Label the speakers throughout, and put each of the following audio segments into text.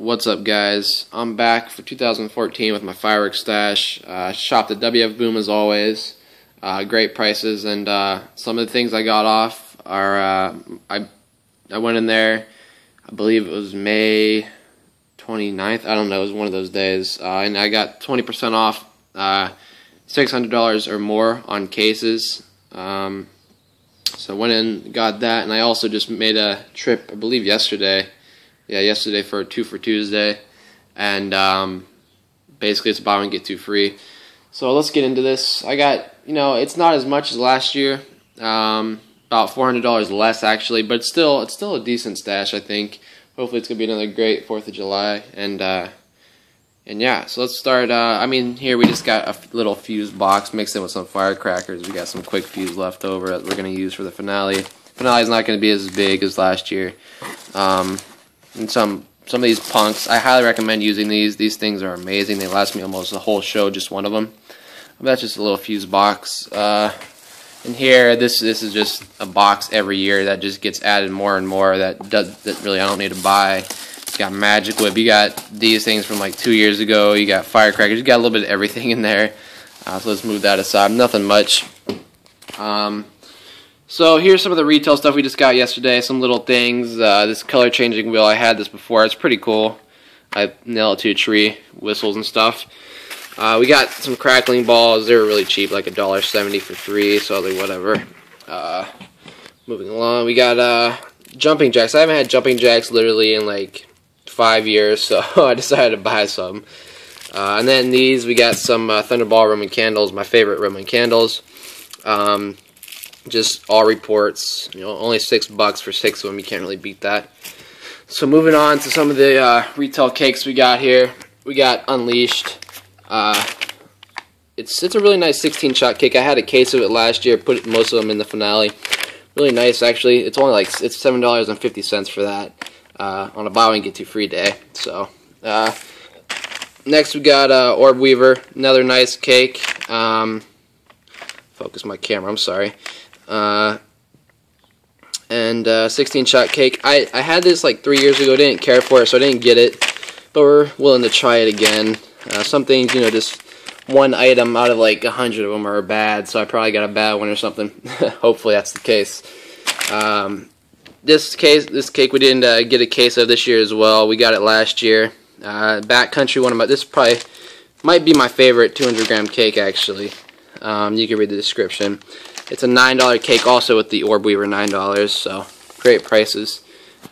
Speaker 1: What's up, guys? I'm back for 2014 with my Firework Stash. Shopped at wfboom as always. Great prices, and some of the things I got off are I went in there, I believe it was May 29th. I don't know, it was one of those days, and I got 20% off, $600 or more on cases. So I went in, got that, and I also just made a trip, I believe yesterday. Yeah, yesterday for 2 for Tuesday, and basically it's buy one get two free. So let's get into this. I got, it's not as much as last year, about $400 less actually, but it's still a decent stash, I think. Hopefully it's gonna be another great 4th of July, and yeah. So let's start. Here we just got a little fuse box mixed in with some firecrackers. We got some quick fuse left over that we're gonna use for the finale. Finale's not gonna be as big as last year. And some of these punks, I highly recommend using these. These things are amazing. They last me almost the whole show, just one of them. But that's just a little fuse box. And here, this is just a box every year that just gets added more and more. That really I don't need to buy. It's got Magic Whip. You got these things from like 2 years ago. You got firecrackers. You got a little bit of everything in there. So let's move that aside. Nothing much. So here's some of the retail stuff we just got yesterday, some little things. This color changing wheel, I had this before, it's pretty cool. I nailed it to a tree, whistles and stuff. We got some crackling balls, they were really cheap, like $1.70 for 3, so I was like, whatever. Moving along, we got jumping jacks. I haven't had jumping jacks literally in like 5 years, so I decided to buy some. And then these, we got some Thunderball Roman candles, my favorite Roman candles. Just all reports, only $6 for 6 of them. You can't really beat that. So moving on to some of the retail cakes we got here. We got Unleashed. It's a really nice 16-shot cake. I had a case of it last year. Put most of them in the finale. Really nice, actually. It's only it's $7.50 for that on a buy one get two free day. So next we got Orb Weaver, another nice cake. Focus my camera. I'm sorry. And 16-shot cake. I had this like 3 years ago, didn't care for it, so I didn't get it, but we're willing to try it again. Some things, just one item out of like 100 of them are bad, so I probably got a bad one or something. Hopefully that's the case. This cake we didn't get a case of this year as well. We got it last year. Backcountry, this probably might be my favorite 200-gram cake actually. You can read the description. It's a $9 cake also with the Orb Weaver, $9, so great prices.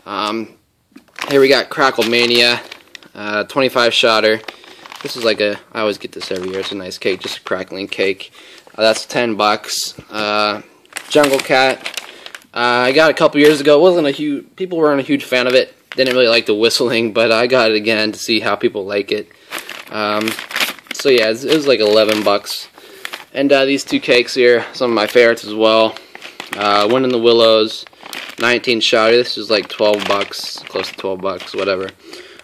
Speaker 1: Here we got Crackle Mania, 25-shotter. This is like I always get this every year. It's a nice cake, just a crackling cake. That's $10. Jungle Cat, I got it a couple years ago. People weren't a huge fan of it. Didn't really like the whistling, but I got it again to see how people like it. So yeah, it was like $11. And these two cakes here, some of my favorites as well. One in the Willows, 19-shot. This is like $12, close to $12, whatever.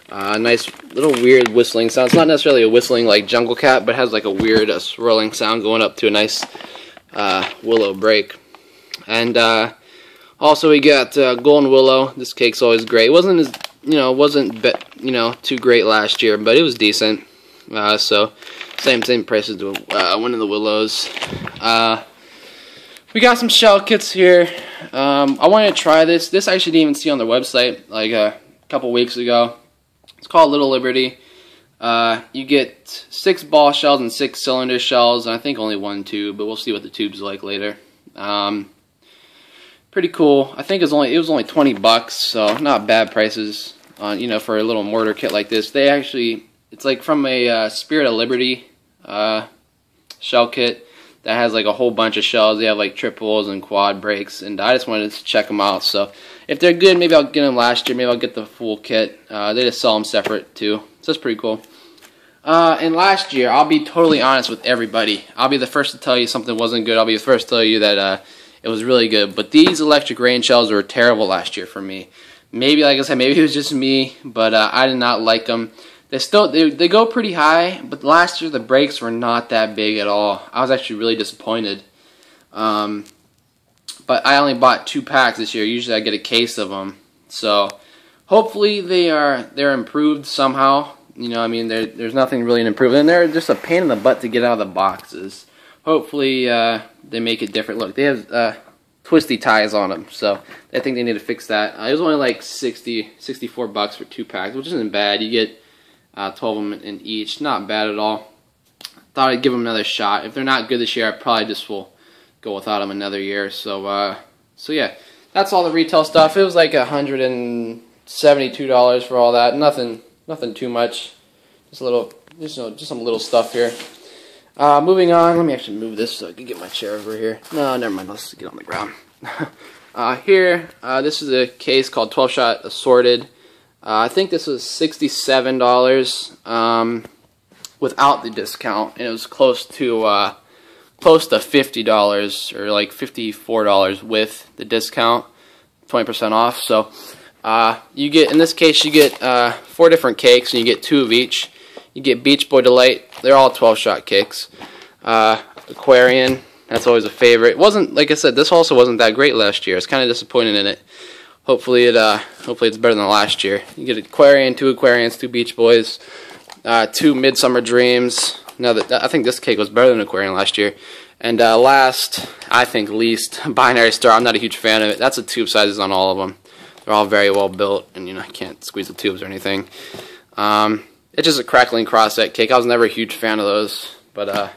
Speaker 1: Nice little weird whistling sound. It's not necessarily a whistling like Jungle Cat, but it has like a weird swirling sound going up to a nice willow break. And also we got Golden Willow. This cake's always great. It wasn't as too great last year, but it was decent. So same price as one of the Willows. We got some shell kits here. I wanted to try this. This I actually didn't even see on their website like a couple weeks ago. It's called Little Liberty. You get 6 ball shells and 6 cylinder shells, and I think only 1 tube, but we'll see what the tube's like later. Pretty cool. I think it was only $20, so not bad prices on for a little mortar kit like this. It's like from a Spirit of Liberty shell kit that has like a whole bunch of shells. They have like triples and quad breaks, and I just wanted to check them out. So if they're good, maybe I'll get them last year. Maybe I'll get the full kit. They just sell them separate too, so that's pretty cool. And last year, I'll be totally honest with everybody. I'll be the first to tell you something wasn't good. I'll be the first to tell you that it was really good. But these electric rain shells were terrible last year for me. Maybe, like I said, maybe it was just me, but I did not like them. They go pretty high, but last year the breaks were not that big at all. I was actually really disappointed. But I only bought 2 packs this year. Usually I get a case of them. So Hopefully they're improved somehow. You know, I mean, there's nothing really improved, and they're just a pain in the butt to get out of the boxes. Hopefully they make it different. Look, they have twisty ties on them, so I think they need to fix that. It was only like 64 bucks for 2 packs, which isn't bad. You get 12 of them in each. Not bad at all. Thought I'd give them another shot. If they're not good this year, I probably just will go without them another year. So yeah, that's all the retail stuff. It was like $172 for all that. Nothing too much. Just some little stuff here. Moving on. Let me actually move this so I can get my chair over here. No, never mind. Let's get on the ground. Here, this is a case called 12 Shot Assorted. I think this was $67 without the discount, and it was close to $50 or like $54 with the discount, 20% off. So you get, in this case, you get 4 different cakes, and you get 2 of each. You get Beach Boy Delight. They're all 12-shot cakes. Aquarian, that's always a favorite. It wasn't, like I said, this also wasn't that great last year. I was kind of disappointed in it. Hopefully it's better than last year. You get Aquarian, 2 Aquarians, 2 Beach Boys, 2 Midsummer Dreams. Now I think this cake was better than Aquarian last year. And last, I think least, Binary Star. I'm not a huge fan of it. That's the tube sizes on all of them. They're all very well built, and you know, I can't squeeze the tubes or anything. It's just a crackling crossette cake. I was never a huge fan of those, but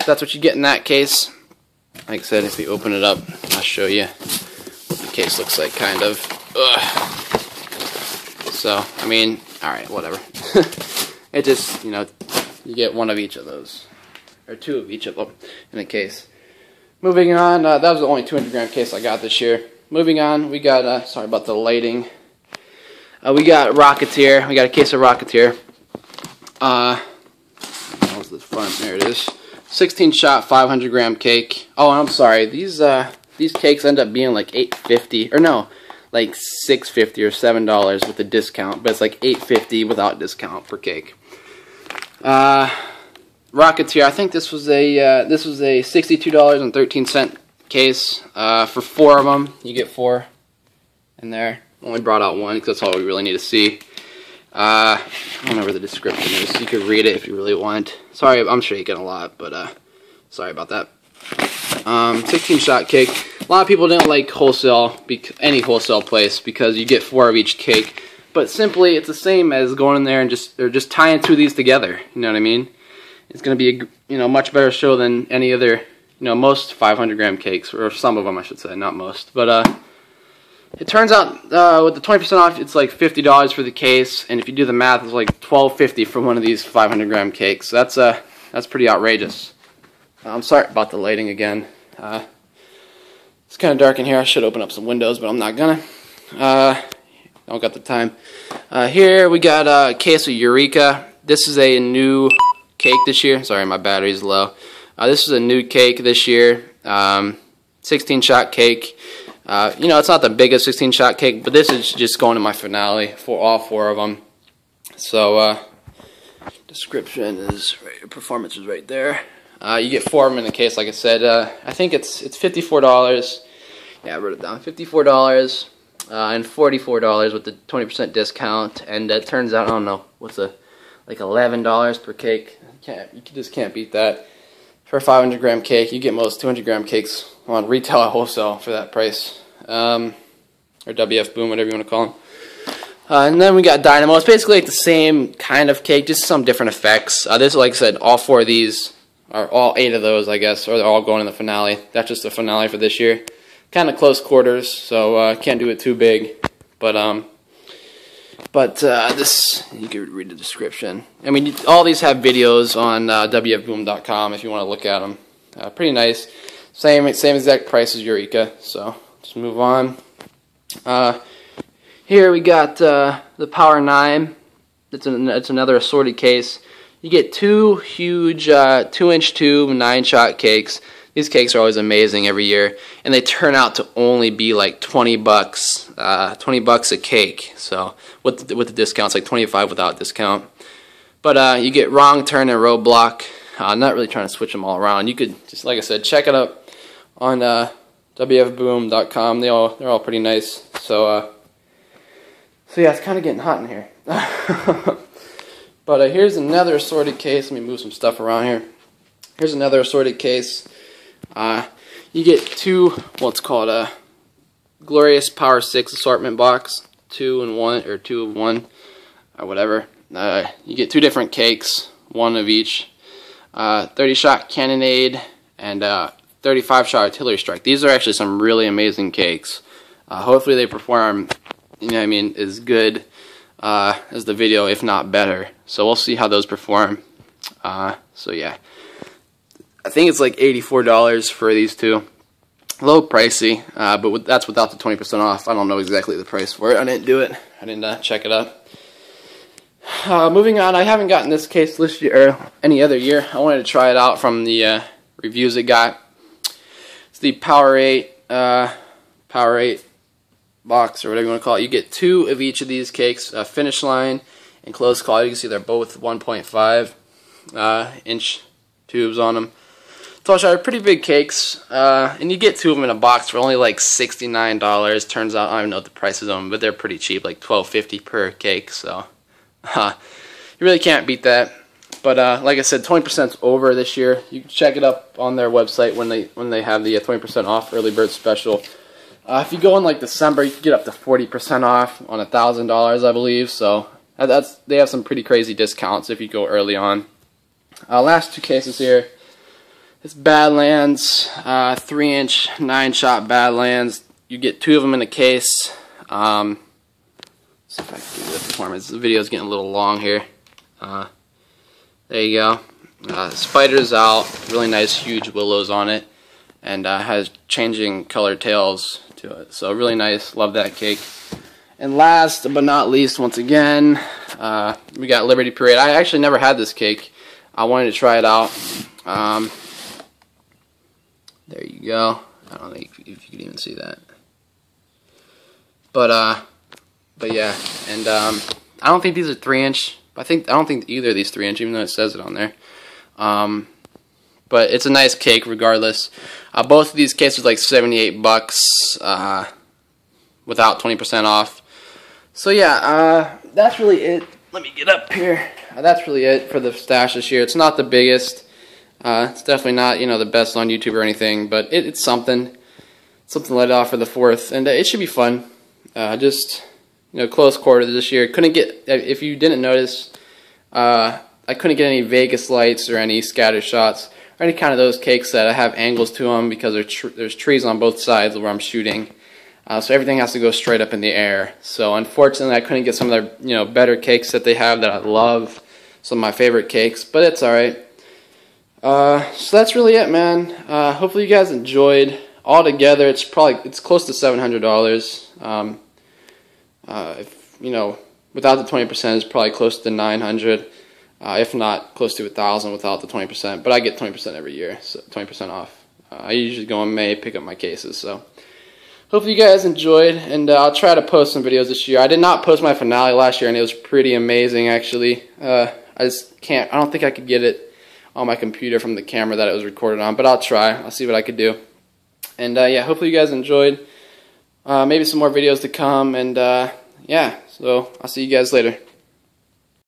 Speaker 1: that's what you get in that case. Like I said, if you open it up, I'll show you what the case looks like, kind of. Ugh. So, I mean, alright, whatever. It just, you know, you get 1 of each of those, or 2 of each of them in a case. Moving on, that was the only 200-gram case I got this year. Moving on, we got, sorry about the lighting. We got Rocketeer. We got a case of Rocketeer. That was the front. There it is. 16-shot, 500-gram cake. Oh, I'm sorry. These cakes end up being like $8.50, or no, like $6.50 or $7 with the discount, but it's like $8.50 without discount per cake. Rocketeer. I think this was a $62.13 case for 4 of them. You get 4 in there. Only brought out 1 because that's all we really need to see. I don't know where the description is. You could read it if you really want. Sorry, I'm shaking a lot, but sorry about that. 16-shot cake. A lot of people didn't like any wholesale place because you get 4 of each cake. But simply, it's the same as going in there and just tying 2 of these together. You know what I mean? It's going to be a much better show than any other, most 500-gram cakes, or some of them I should say, not most. But it turns out with the 20% off, it's like $50 for the case, and if you do the math, it's like $12.50 for one of these 500-gram cakes. So that's pretty outrageous. I'm sorry about the lighting again. It's kind of dark in here. I should open up some windows, but I'm not gonna. I don't got the time. Here we got a case of Eureka. This is a new cake this year. Sorry, my battery's low. This is a new cake this year. 16-shot cake. It's not the biggest 16-shot cake, but this is just going to my finale for all 4 of them. So, description is right, performance is right there. You get 4 of them in the case, like I said. I think it's $54. Yeah, I wrote it down. $54 and $44 with the 20% discount. And it turns out, I don't know, like $11 per cake. You just can't beat that. For a 500-gram cake, you get most 200-gram cakes on retail or wholesale for that price. Or WF Boom, whatever you want to call them. And then we got Dynamo. It's basically like the same kind of cake, just some different effects. This, like I said, all 4 of these, or all 8 of those, I guess, or they're all going in the finale. That's just the finale for this year. Kind of close quarters, so can't do it too big. But this, you can read the description. I mean, all these have videos on wfboom.com if you want to look at them. Pretty nice. Same exact price as Eureka. So let's move on. Here we got the Power 9. It's another assorted case. You get 2 huge 2-inch tube 9-shot cakes. These cakes are always amazing every year, and they turn out to only be like $20, $20 a cake. So with the discounts, like $25 without discount. But you get Wrong Turn and Roadblock. I'm not really trying to switch them all around. You could just, like I said, check it up on wfboom.com. They're all pretty nice. So So yeah, it's kind of getting hot in here. But here's another assorted case. Let me move some stuff around here. Here's another assorted case. You get two, what's called a Glorious Power 6 assortment box. 2 in 1, or 2 of 1, or whatever. You get 2 different cakes, 1 of each. 30-shot cannonade and 35-shot artillery strike. These are actually some really amazing cakes. Hopefully they perform, you know what I mean, as good as the video, if not better. So we'll see how those perform. So yeah, I think it's like $84 for these 2. A little pricey, but that's without the 20% off. I don't know exactly the price for it. I didn't do it. I didn't check it up. Moving on, I haven't gotten this case this year or any other year. I wanted to try it out from the reviews it got. It's the Power 8 box, or whatever you want to call it. You get 2 of each of these cakes, Finish Line and Close Call. You can see they're both 1.5 inch tubes on them. So pretty big cakes, and you get 2 of them in a box for only like $69. Turns out I don't even know what the price is on them, but they're pretty cheap, like $12.50 per cake. So you really can't beat that. But like I said, 20%'s over this year. You can check it up on their website when they have the 20% off early bird special. If you go in like December, you can get up to 40% off on $1,000, I believe. So they have some pretty crazy discounts if you go early on. Last 2 cases here. It's Badlands, 3-inch, 9-shot Badlands. You get 2 of them in a case. See if I can give you the performance. The video's getting a little long here. There you go. Spider's out. Really nice, huge willows on it, and has changing color tails to it. So really nice. Love that cake. And last but not least, once again, we got Liberty Parade. I actually never had this cake. I wanted to try it out. There you go. I don't think if you can even see that. But yeah, and I don't think these are 3-inch. I don't think either of these 3-inch, even though it says it on there. But it's a nice cake regardless. Both of these cases are like $78 without 20% off. So yeah, that's really it. Let me get up here. That's really it for the stash this year. It's not the biggest. It's definitely not, you know, the best on YouTube or anything, but it's something to let off for the 4th, and it should be fun. Just, you know, close quarters this year. Couldn't get, if you didn't notice, I couldn't get any Vegas lights or any scatter shots or any kind of those cakes that have angles to them because there's trees on both sides where I'm shooting. So everything has to go straight up in the air. So unfortunately, I couldn't get some of their, you know, better cakes that they have that I love. Some of my favorite cakes, but it's all right. So that's really it, man. Hopefully you guys enjoyed. Altogether, it's close to $700. If you know, without the 20%, it's probably close to $900. If not, close to $1,000 without the 20%. But I get 20% every year, so 20% off. I usually go in May, pick up my cases. So hopefully you guys enjoyed, and I'll try to post some videos this year. I did not post my finale last year, and it was pretty amazing, actually. I just can't. I don't think I could get it on my computer from the camera that it was recorded on, but I'll try. I'll see what I could do. And yeah, hopefully you guys enjoyed. Maybe some more videos to come, and yeah, so I'll see you guys later.